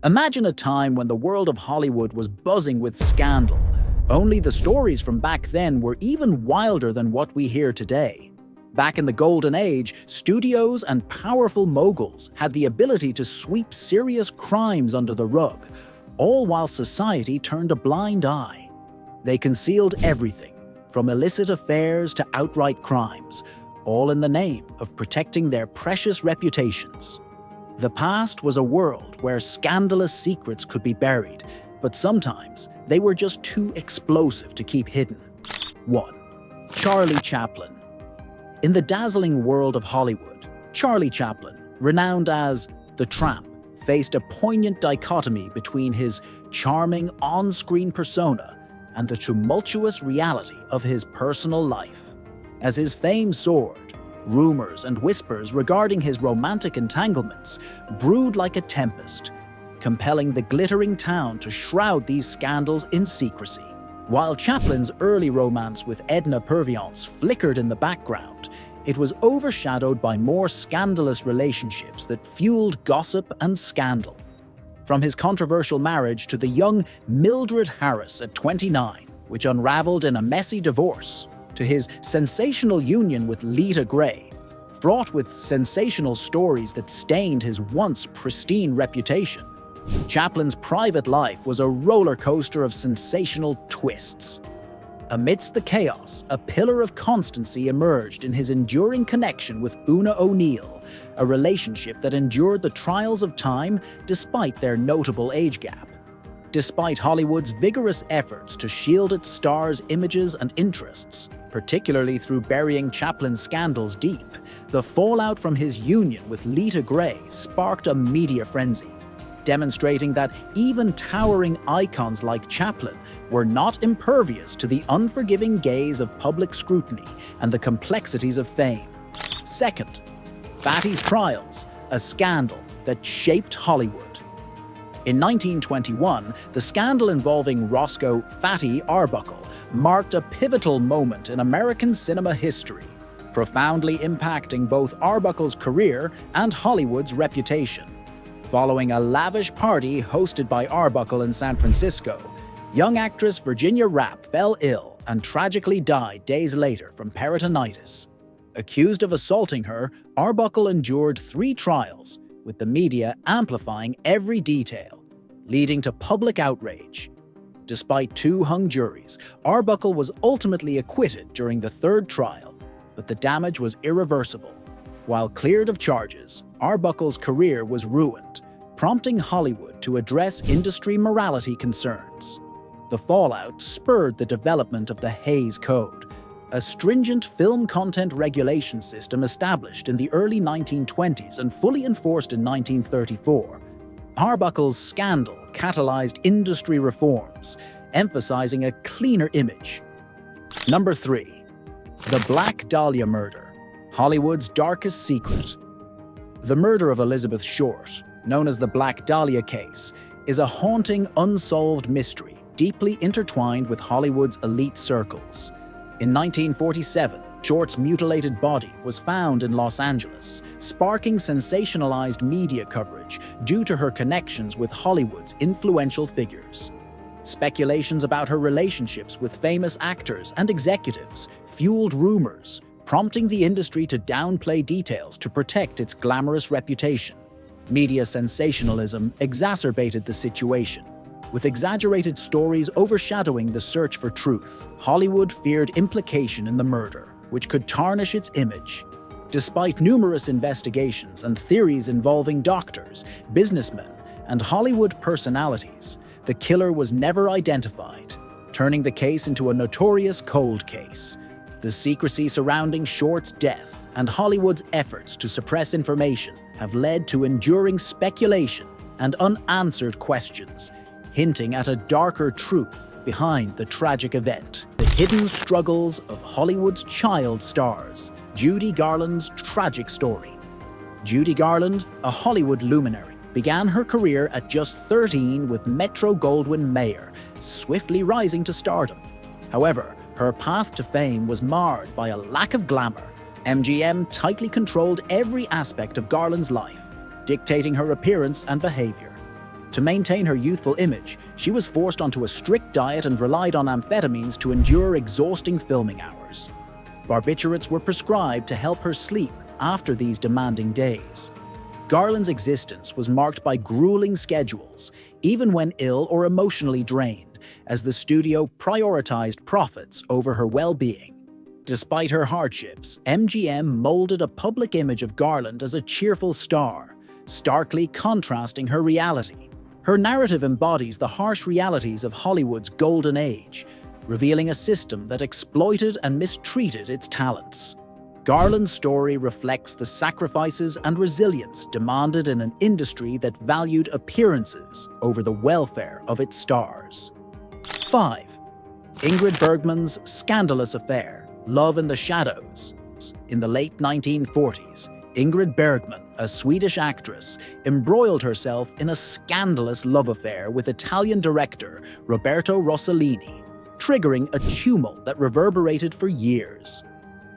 Imagine a time when the world of Hollywood was buzzing with scandal. Only the stories from back then were even wilder than what we hear today. Back in the golden age, studios and powerful moguls had the ability to sweep serious crimes under the rug, all while society turned a blind eye. They concealed everything, from illicit affairs to outright crimes, all in the name of protecting their precious reputations. The past was a world where scandalous secrets could be buried, but sometimes they were just too explosive to keep hidden. 1. Charlie Chaplin. In the dazzling world of Hollywood, Charlie Chaplin, renowned as the Tramp, faced a poignant dichotomy between his charming on-screen persona and the tumultuous reality of his personal life. As his fame soared, rumors and whispers regarding his romantic entanglements brewed like a tempest, compelling the glittering town to shroud these scandals in secrecy. While Chaplin's early romance with Edna Purviance flickered in the background, it was overshadowed by more scandalous relationships that fueled gossip and scandal. From his controversial marriage to the young Mildred Harris at 29, which unraveled in a messy divorce, to his sensational union with Lita Grey, fraught with sensational stories that stained his once pristine reputation, Chaplin's private life was a roller coaster of sensational twists. Amidst the chaos, a pillar of constancy emerged in his enduring connection with Una O'Neill, a relationship that endured the trials of time despite their notable age gap. Despite Hollywood's vigorous efforts to shield its stars' images and interests, particularly through burying Chaplin's scandals deep, the fallout from his union with Lita Grey sparked a media frenzy, demonstrating that even towering icons like Chaplin were not impervious to the unforgiving gaze of public scrutiny and the complexities of fame. 2. Fatty's Trials, a scandal that shaped Hollywood. In 1921, the scandal involving Roscoe "Fatty" Arbuckle marked a pivotal moment in American cinema history, profoundly impacting both Arbuckle's career and Hollywood's reputation. Following a lavish party hosted by Arbuckle in San Francisco, young actress Virginia Rappe fell ill and tragically died days later from peritonitis. Accused of assaulting her, Arbuckle endured 3 trials, with the media amplifying every detail, leading to public outrage. Despite 2 hung juries, Arbuckle was ultimately acquitted during the 3rd trial, but the damage was irreversible. While cleared of charges, Arbuckle's career was ruined, prompting Hollywood to address industry morality concerns. The fallout spurred the development of the Hays Code, a stringent film content regulation system established in the early 1920s and fully enforced in 1934. Arbuckle's scandal catalyzed industry reforms, emphasizing a cleaner image. 3. The Black Dahlia Murder, Hollywood's darkest secret. The murder of Elizabeth Short, known as the Black Dahlia case, is a haunting, unsolved mystery deeply intertwined with Hollywood's elite circles. In 1947, Short's mutilated body was found in Los Angeles, sparking sensationalized media coverage due to her connections with Hollywood's influential figures. Speculations about her relationships with famous actors and executives fueled rumors, prompting the industry to downplay details to protect its glamorous reputation. Media sensationalism exacerbated the situation, with exaggerated stories overshadowing the search for truth. Hollywood feared implication in the murder, which could tarnish its image. Despite numerous investigations and theories involving doctors, businessmen, and Hollywood personalities, the killer was never identified, turning the case into a notorious cold case. The secrecy surrounding Short's death and Hollywood's efforts to suppress information have led to enduring speculation and unanswered questions, hinting at a darker truth behind the tragic event. The hidden struggles of Hollywood's child stars, Judy Garland's tragic story. Judy Garland, a Hollywood luminary, began her career at just 13 with Metro-Goldwyn-Mayer, swiftly rising to stardom. However, her path to fame was marred by a lack of glamour. MGM tightly controlled every aspect of Garland's life, dictating her appearance and behavior. To maintain her youthful image, she was forced onto a strict diet and relied on amphetamines to endure exhausting filming hours. Barbiturates were prescribed to help her sleep after these demanding days. Garland's existence was marked by grueling schedules, even when ill or emotionally drained, as the studio prioritized profits over her well-being. Despite her hardships, MGM molded a public image of Garland as a cheerful star, starkly contrasting her reality. Her narrative embodies the harsh realities of Hollywood's golden age, revealing a system that exploited and mistreated its talents. Garland's story reflects the sacrifices and resilience demanded in an industry that valued appearances over the welfare of its stars. 5. Ingrid Bergman's scandalous affair, Love in the Shadows. In the late 1940s, Ingrid Bergman, a Swedish actress, embroiled herself in a scandalous love affair with Italian director Roberto Rossellini, triggering a tumult that reverberated for years.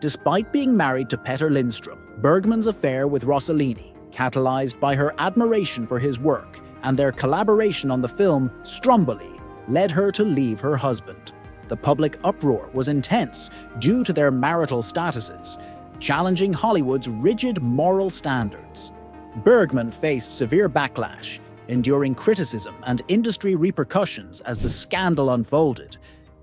Despite being married to Petter Lindstrom, Bergman's affair with Rossellini, catalyzed by her admiration for his work and their collaboration on the film Stromboli, led her to leave her husband. The public uproar was intense due to their marital statuses, challenging Hollywood's rigid moral standards. Bergman faced severe backlash, enduring criticism and industry repercussions as the scandal unfolded.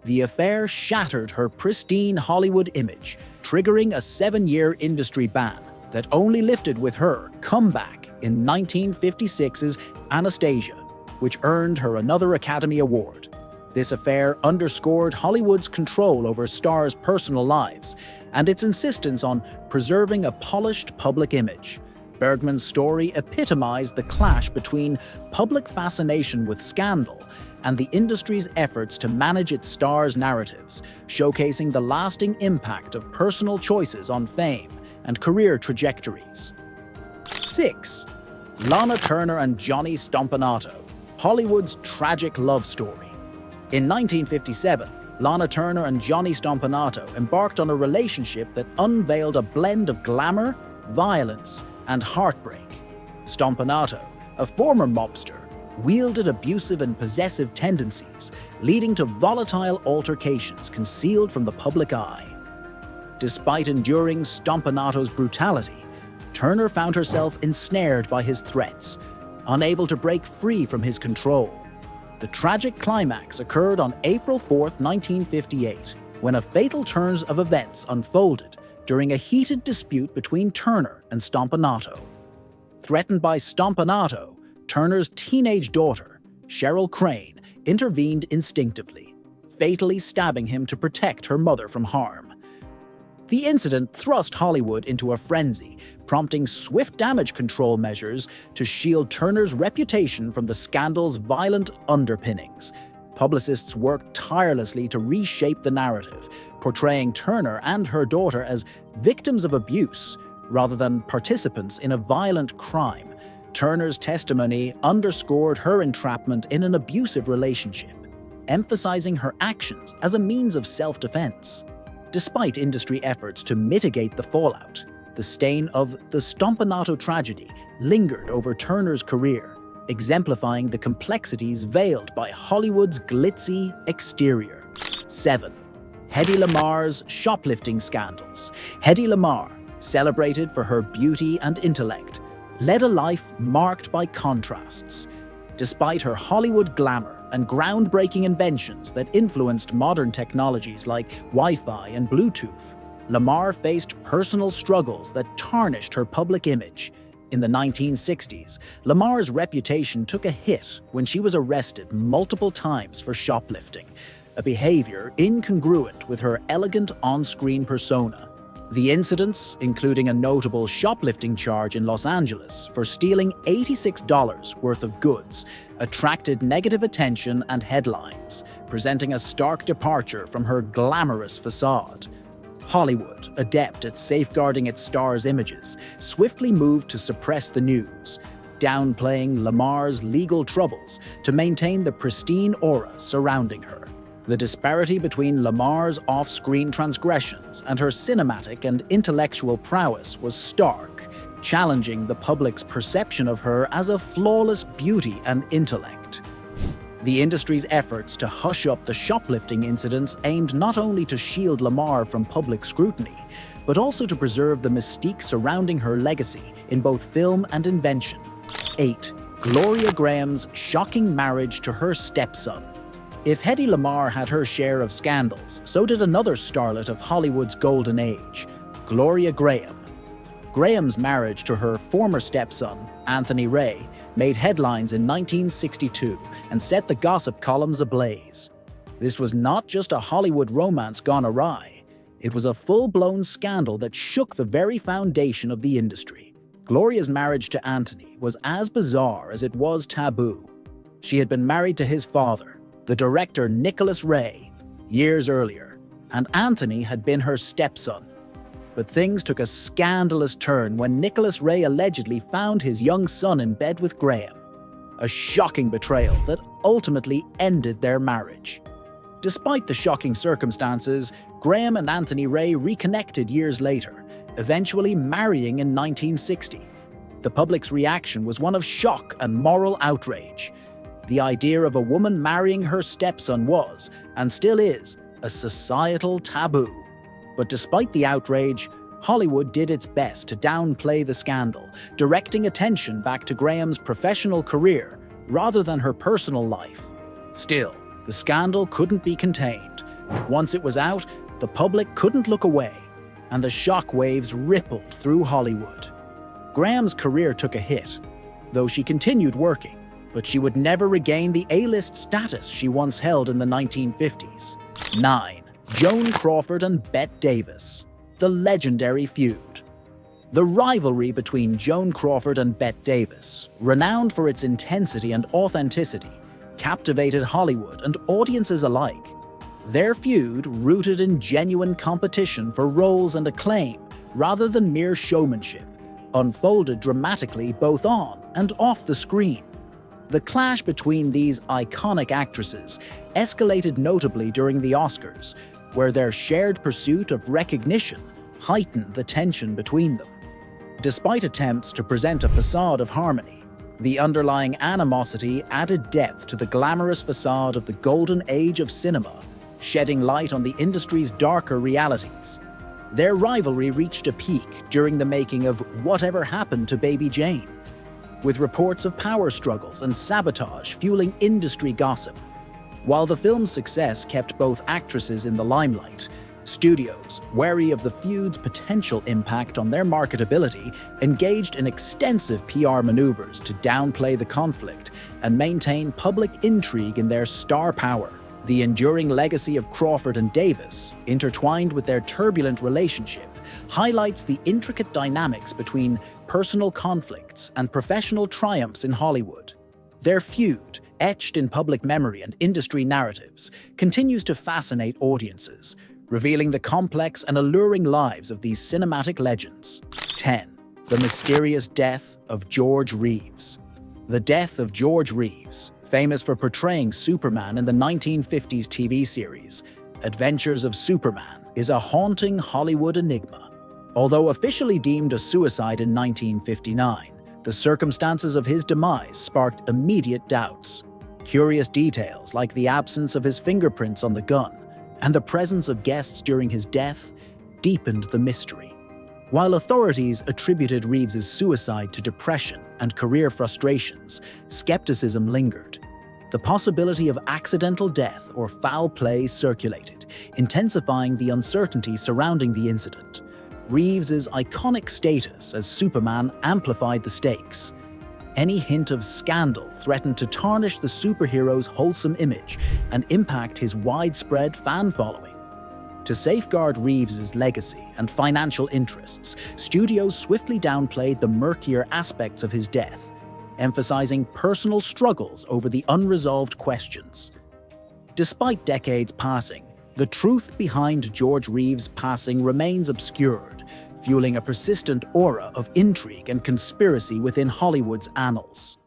The affair shattered her pristine Hollywood image, triggering a 7-year industry ban that only lifted with her comeback in 1956's Anastasia, which earned her another Academy Award. This affair underscored Hollywood's control over stars' personal lives and its insistence on preserving a polished public image. Bergman's story epitomized the clash between public fascination with scandal and the industry's efforts to manage its stars' narratives, showcasing the lasting impact of personal choices on fame and career trajectories. 6. Lana Turner and Johnny Stompanato, Hollywood's tragic love story. In 1957, Lana Turner and Johnny Stompanato embarked on a relationship that unveiled a blend of glamour, violence, and heartbreak. Stompanato, a former mobster, wielded abusive and possessive tendencies, leading to volatile altercations concealed from the public eye. Despite enduring Stompanato's brutality, Turner found herself ensnared by his threats, unable to break free from his control. The tragic climax occurred on April 4, 1958, when a fatal turn of events unfolded during a heated dispute between Turner and Stompanato. Threatened by Stompanato, Turner's teenage daughter, Cheryl Crane, intervened instinctively, fatally stabbing him to protect her mother from harm. The incident thrust Hollywood into a frenzy, prompting swift damage control measures to shield Turner's reputation from the scandal's violent underpinnings. Publicists worked tirelessly to reshape the narrative, portraying Turner and her daughter as victims of abuse rather than participants in a violent crime. Turner's testimony underscored her entrapment in an abusive relationship, emphasizing her actions as a means of self-defense. Despite industry efforts to mitigate the fallout, the stain of the Stompanato tragedy lingered over Turner's career, exemplifying the complexities veiled by Hollywood's glitzy exterior. 7. Hedy Lamarr's shoplifting scandals. Hedy Lamarr, celebrated for her beauty and intellect, led a life marked by contrasts. Despite her Hollywood glamour and groundbreaking inventions that influenced modern technologies like Wi-Fi and Bluetooth, Lamarr faced personal struggles that tarnished her public image. In the 1960s, Lamarr's reputation took a hit when she was arrested multiple times for shoplifting, a behavior incongruent with her elegant on-screen persona. The incidents, including a notable shoplifting charge in Los Angeles for stealing $86 worth of goods, attracted negative attention and headlines, presenting a stark departure from her glamorous facade. Hollywood, adept at safeguarding its stars' images, swiftly moved to suppress the news, downplaying Lamarr's legal troubles to maintain the pristine aura surrounding her. The disparity between Lamarr's off-screen transgressions and her cinematic and intellectual prowess was stark, challenging the public's perception of her as a flawless beauty and intellect. The industry's efforts to hush up the shoplifting incidents aimed not only to shield Lamar from public scrutiny, but also to preserve the mystique surrounding her legacy in both film and invention. 8. Gloria Graham's shocking marriage to her stepson. If Hedy Lamarr had her share of scandals, so did another starlet of Hollywood's golden age, Gloria Graham. Graham's marriage to her former stepson, Anthony Ray, made headlines in 1962 and set the gossip columns ablaze. This was not just a Hollywood romance gone awry. It was a full-blown scandal that shook the very foundation of the industry. Gloria's marriage to Anthony was as bizarre as it was taboo. She had been married to his father, the director Nicholas Ray, years earlier, and Anthony had been her stepson. But things took a scandalous turn when Nicholas Ray allegedly found his young son in bed with Graham, a shocking betrayal that ultimately ended their marriage. Despite the shocking circumstances, Graham and Anthony Ray reconnected years later, eventually marrying in 1960. The public's reaction was one of shock and moral outrage. The idea of a woman marrying her stepson was, and still is, a societal taboo. But despite the outrage, Hollywood did its best to downplay the scandal, directing attention back to Graham's professional career rather than her personal life. Still, the scandal couldn't be contained. Once it was out, the public couldn't look away, and the shockwaves rippled through Hollywood. Graham's career took a hit, though she continued working, but she would never regain the A-list status she once held in the 1950s. 9. Joan Crawford and Bette Davis. The legendary feud. The rivalry between Joan Crawford and Bette Davis, renowned for its intensity and authenticity, captivated Hollywood and audiences alike. Their feud, rooted in genuine competition for roles and acclaim rather than mere showmanship, unfolded dramatically both on and off the screen. The clash between these iconic actresses escalated notably during the Oscars, where their shared pursuit of recognition heightened the tension between them. Despite attempts to present a facade of harmony, the underlying animosity added depth to the glamorous facade of the golden age of cinema, shedding light on the industry's darker realities. Their rivalry reached a peak during the making of Whatever Happened to Baby Jane, with reports of power struggles and sabotage fueling industry gossip. While the film's success kept both actresses in the limelight, studios, wary of the feud's potential impact on their marketability, engaged in extensive PR maneuvers to downplay the conflict and maintain public intrigue in their star power. The enduring legacy of Crawford and Davis, intertwined with their turbulent relationship, highlights the intricate dynamics between personal conflicts and professional triumphs in Hollywood. Their feud, etched in public memory and industry narratives, continues to fascinate audiences, revealing the complex and alluring lives of these cinematic legends. 10. The mysterious death of George Reeves. The death of George Reeves, famous for portraying Superman in the 1950s TV series Adventures of Superman, is a haunting Hollywood enigma. Although officially deemed a suicide in 1959, the circumstances of his demise sparked immediate doubts. Curious details like the absence of his fingerprints on the gun and the presence of guests during his death deepened the mystery. While authorities attributed Reeves's suicide to depression and career frustrations, skepticism lingered. The possibility of accidental death or foul play circulated, intensifying the uncertainty surrounding the incident. Reeves's iconic status as Superman amplified the stakes. Any hint of scandal threatened to tarnish the superhero's wholesome image and impact his widespread fan following. To safeguard Reeves's legacy and financial interests, studios swiftly downplayed the murkier aspects of his death, emphasizing personal struggles over the unresolved questions. Despite decades passing, the truth behind George Reeves' passing remains obscured, fueling a persistent aura of intrigue and conspiracy within Hollywood's annals.